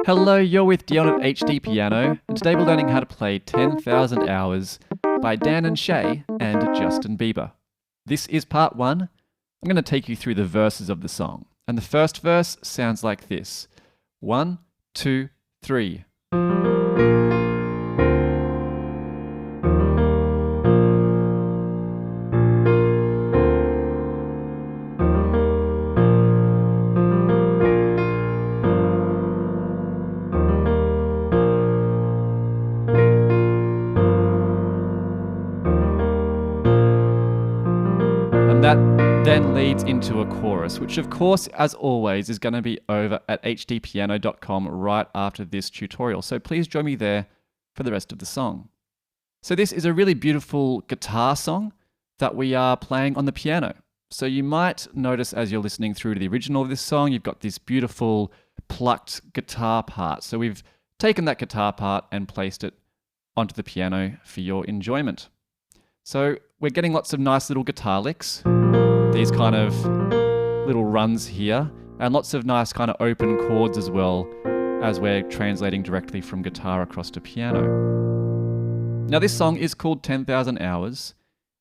Hello, you're with Dion at HDpiano, and today we're learning how to play 10,000 Hours by Dan Shay and Justin Bieber. This is part one. I'm going to take you through the verses of the song, and the first verse sounds like this. 1, 2, 3. And that then leads into a chorus, which of course, as always, is going to be over at hdpiano.com right after this tutorial. So please join me there for the rest of the song. So this is a really beautiful guitar song that we are playing on the piano. So you might notice as you're listening through to the original of this song, you've got this beautiful plucked guitar part. So we've taken that guitar part and placed it onto the piano for your enjoyment. So we're getting lots of nice little guitar licks, these kind of little runs here, and lots of nice kind of open chords as well as we're translating directly from guitar across to piano. Now this song is called 10,000 Hours.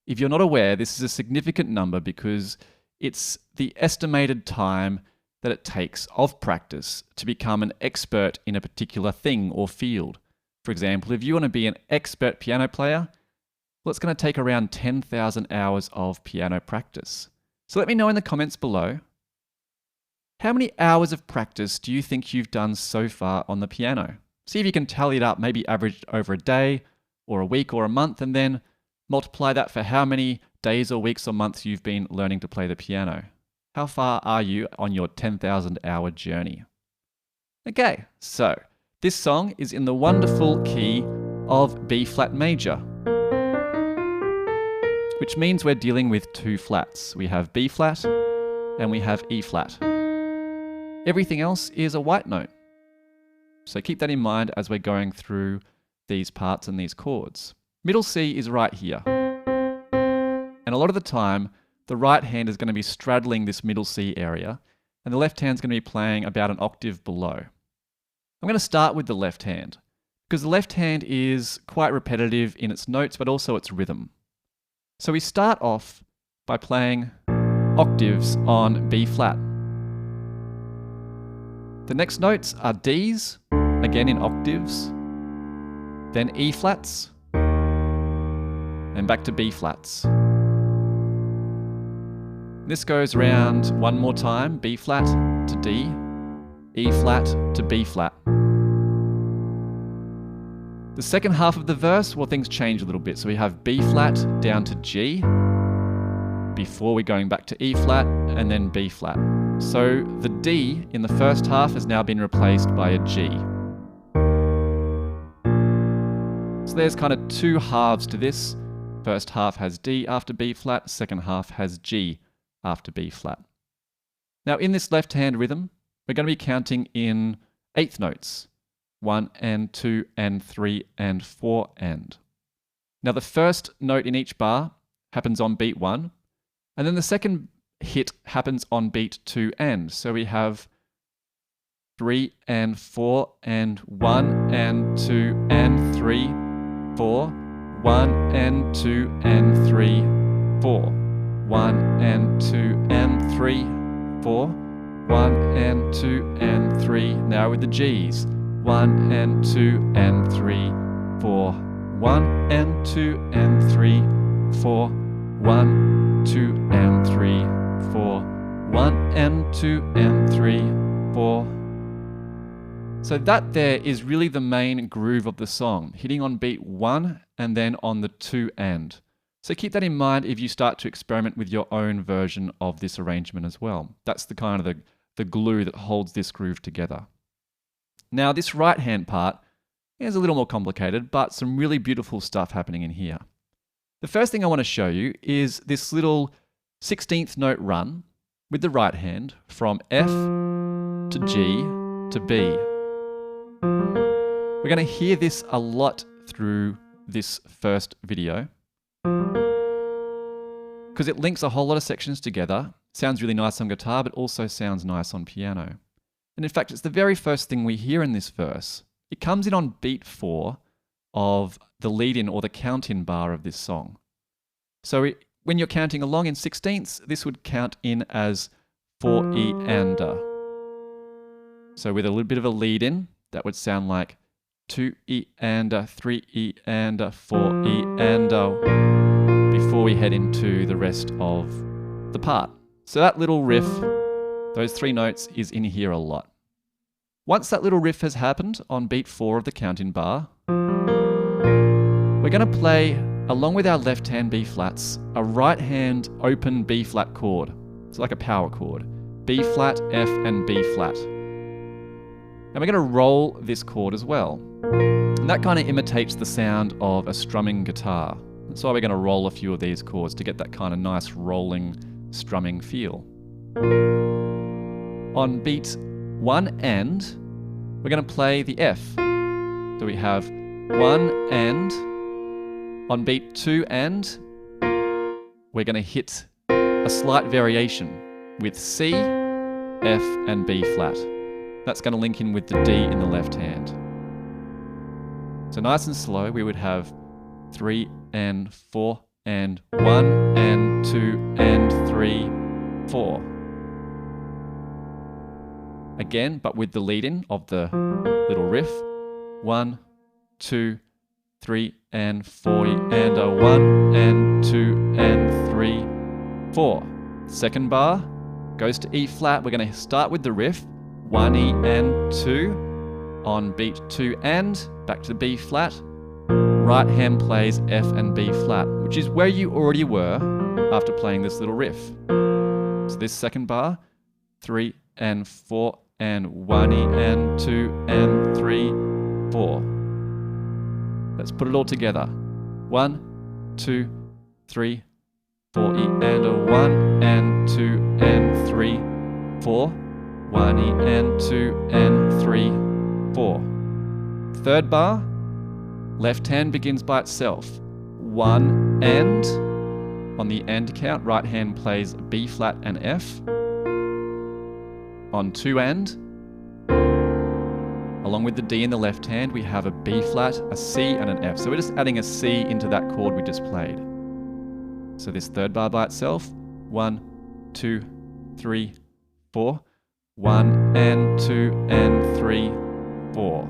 If you're not aware, this is a significant number because it's the estimated time that it takes of practice to become an expert in a particular thing or field. For example, if you want to be an expert piano player, well, it's going to take around 10,000 hours of piano practice. So let me know in the comments below, how many hours of practice do you think you've done so far on the piano? See if you can tally it up, maybe averaged over a day or a week or a month, and then multiply that for how many days or weeks or months you've been learning to play the piano. How far are you on your 10,000 hour journey? Okay, so this song is in the wonderful key of B flat major, which means we're dealing with two flats. We have B flat and we have E flat. Everything else is a white note. So keep that in mind as we're going through these parts and these chords. Middle C is right here. And a lot of the time, the right hand is going to be straddling this middle C area, and the left hand is going to be playing about an octave below. I'm going to start with the left hand, because the left hand is quite repetitive in its notes, but also its rhythm. So we start off by playing octaves on B flat. The next notes are Ds, again in octaves, then E flats, and back to B flats. This goes around one more time, B flat to D, E flat to B flat. The second half of the verse, well, things change a little bit. So we have B flat down to G before we're going back to E flat and then B flat. So the D in the first half has now been replaced by a G. So there's kind of two halves to this. First half has D after B flat, second half has G after B flat. Now in this left hand rhythm, we're going to be counting in eighth notes. 1 and 2 and 3 and 4 and. Now the first note in each bar happens on beat 1, and then the second hit happens on beat 2 and. So we have 3 and 4 and 1 and 2 and 3, 4, 1 and 2 and 3, 4, 1 and 2 and 3, 4, 1 and 2 and 3. Now with the G's. 1 and 2 and 3, 4, 1 and 2 and 3, 4, 1, 2 and 3, 4, 1 and 2 and 3, 4. So that there is really the main groove of the song, hitting on beat 1 and then on the 2 and. So keep that in mind if you start to experiment with your own version of this arrangement as well. That's the kind of the glue that holds this groove together. Now this right hand part is a little more complicated, but some really beautiful stuff happening in here. The first thing I want to show you is this little 16th note run with the right hand from F to G to B. We're going to hear this a lot through this first video because it links a whole lot of sections together. Sounds really nice on guitar, but also sounds nice on piano. And in fact, it's the very first thing we hear in this verse. It comes in on beat 4 of the lead-in or the count-in bar of this song. So when you're counting along in 16ths, this would count in as 4E and A. So with a little bit of a lead-in, that would sound like 2E and A, 3E and A, 4E and A, before we head into the rest of the part. So that little riff, those 3 notes, is in here a lot. Once that little riff has happened on beat 4 of the count-in bar, we're going to play, along with our left hand B flats, a right hand open B flat chord. It's like a power chord. B flat, F, and B flat. And we're going to roll this chord as well. And that kind of imitates the sound of a strumming guitar. That's why we're going to roll a few of these chords to get that kind of nice rolling, strumming feel. On beat 1 and, we're going to play the F. So we have 1 and. On beat 2 and, we're going to hit a slight variation with C, F, and B flat. That's going to link in with the D in the left hand. So nice and slow, we would have 3 and 4 and 1 and 2 and 3, 4. Again, but with the lead-in of the little riff. 1, 2, 3 and 4 and a 1 and 2 and 3, 4. Second bar goes to E flat. We're going to start with the riff. 1E and 2 on beat 2 and back to B flat. Right hand plays F and B flat, which is where you already were after playing this little riff. So this second bar, 3 and 4 and 1E and 2 and 3, 4. Let's put it all together. 1, 2, 3, 4E and a 1 and 2 and 3, 4. 1E and 2 and 3, 4. Third bar, left hand begins by itself. 1 and, on the and count, right hand plays B flat and F. On 2 and, along with the D in the left hand, we have a B flat, a C, and an F. So we're just adding a C into that chord we just played. So this third bar by itself, 1, 2, 3, 4. 1 and 2 and 3, 4.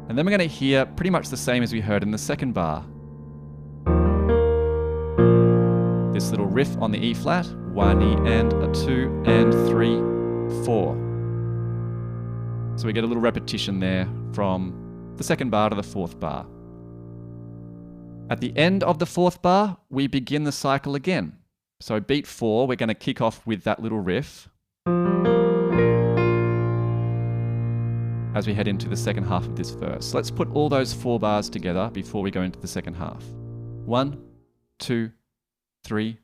And then we're going to hear pretty much the same as we heard in the second bar. This little riff on the E flat, 1E and a 2 and 3, 4. So we get a little repetition there from the second bar to the fourth bar. At the end of the fourth bar, we begin the cycle again. So beat 4, we're going to kick off with that little riff as we head into the second half of this verse. Let's put all those 4 bars together before we go into the second half. 1, 2, 3,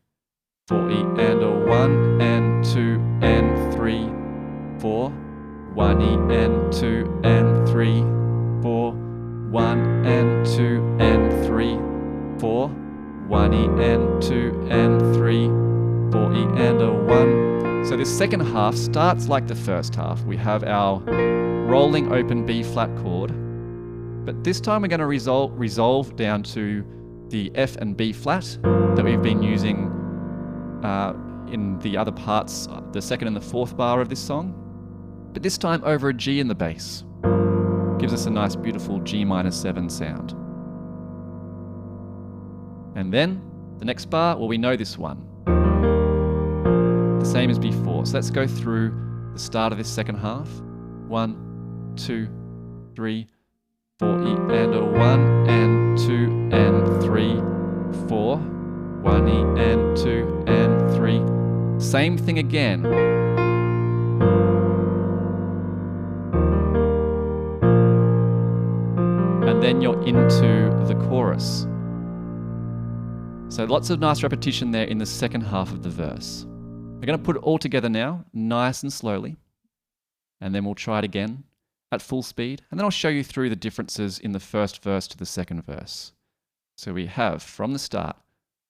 4E and a 1 and 2 and 3, 4. 1E and 2 and 3, 4. 1 and 2 and 3, 4. 1E and 2 and 3, 4E and a 1. So this second half starts like the first half. We have our rolling open B flat chord, but this time we're going to resolve down to the F and B flat that we've been using in the other parts, the second and the fourth bar of this song, but this time over a G in the bass. Gives us a nice beautiful G minor 7 sound. And then the next bar, well, we know this one. The same as before. So let's go through the start of this second half. 1, 2, 3, 4E and a 1 and 2 and 3, 4. 1E and 2 and 3. Same thing again. And then you're into the chorus. So lots of nice repetition there in the second half of the verse. We're going to put it all together now, nice and slowly. And then we'll try it again at full speed. And then I'll show you through the differences in the first verse to the second verse. So we have, from the start,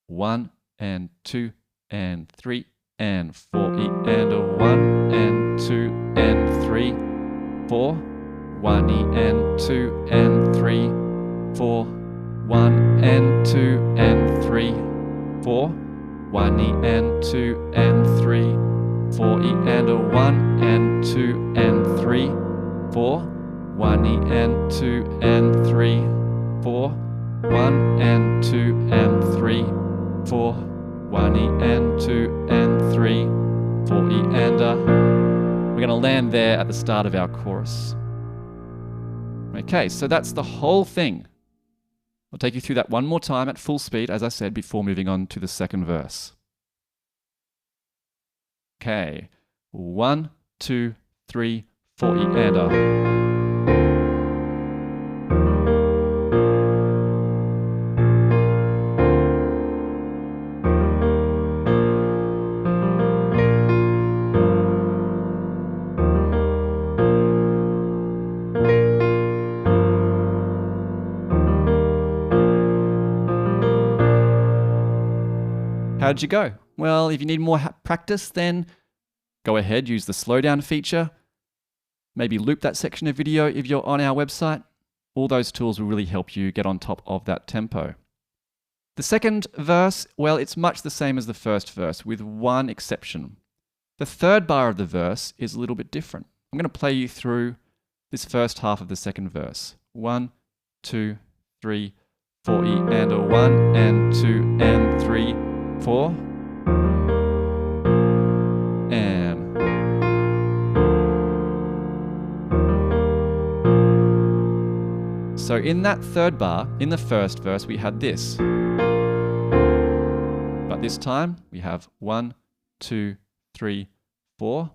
1 and 2 and 3 and 4 E and a 1 and 2 and 3, 4, 1 E and 2 and 3, 4, 1 and 2 and 3, 4, 1 E and 2 and 3, 4 E and a 1 and 2 and 3, 4, 1 E and 2 and 3, 4, 1 and 2 and 3, 4, 1 E and 2 and 3, 4 E and a. We're going to land there at the start of our chorus. Okay, so that's the whole thing. I'll take you through that one more time at full speed, as I said, before moving on to the second verse. Okay, 1, 2, 3, 4 E and a. How did you go? Well, if you need more practice, then go ahead, use the slowdown feature. Maybe loop that section of video if you're on our website. All those tools will really help you get on top of that tempo. The second verse, well, it's much the same as the first verse, with one exception. The third bar of the verse is a little bit different. I'm going to play you through this first half of the second verse. 1, 2, 3, 4 E and a 1 and 2 and 3, 4, and so in that third bar, in the first verse, we had this. But this time, we have 1, 2, 3, 4.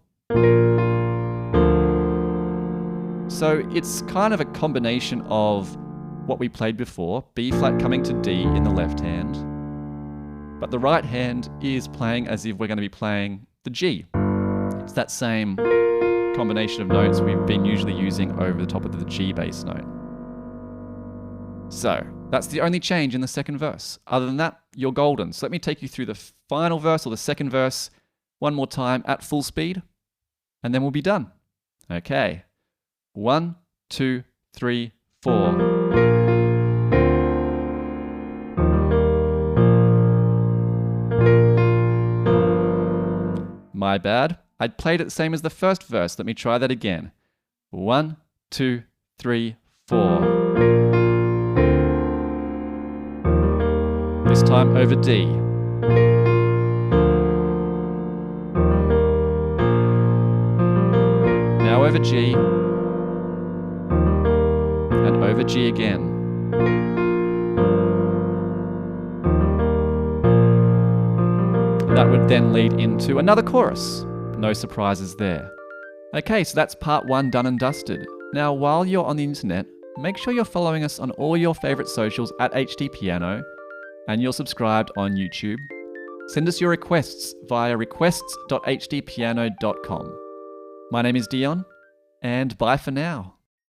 So it's kind of a combination of what we played before, B flat coming to D in the left hand, but the right hand is playing as if we're going to be playing the G. It's that same combination of notes we've been usually using over the top of the G bass note. So that's the only change in the second verse. Other than that, you're golden. So let me take you through the final verse or the second verse one more time at full speed, and then we'll be done. Okay. 1, 2, 3, 4. My bad. I'd played it the same as the first verse. Let me try that again. 1, 2, 3, 4. This time over D. Now over G. And over G again. That would then lead into another chorus. No surprises there. Okay, so that's part 1 done and dusted. Now, while you're on the internet, make sure you're following us on all your favorite socials at HDpiano, and you're subscribed on YouTube. Send us your requests via requests.hdpiano.com. My name is Dion, and bye for now.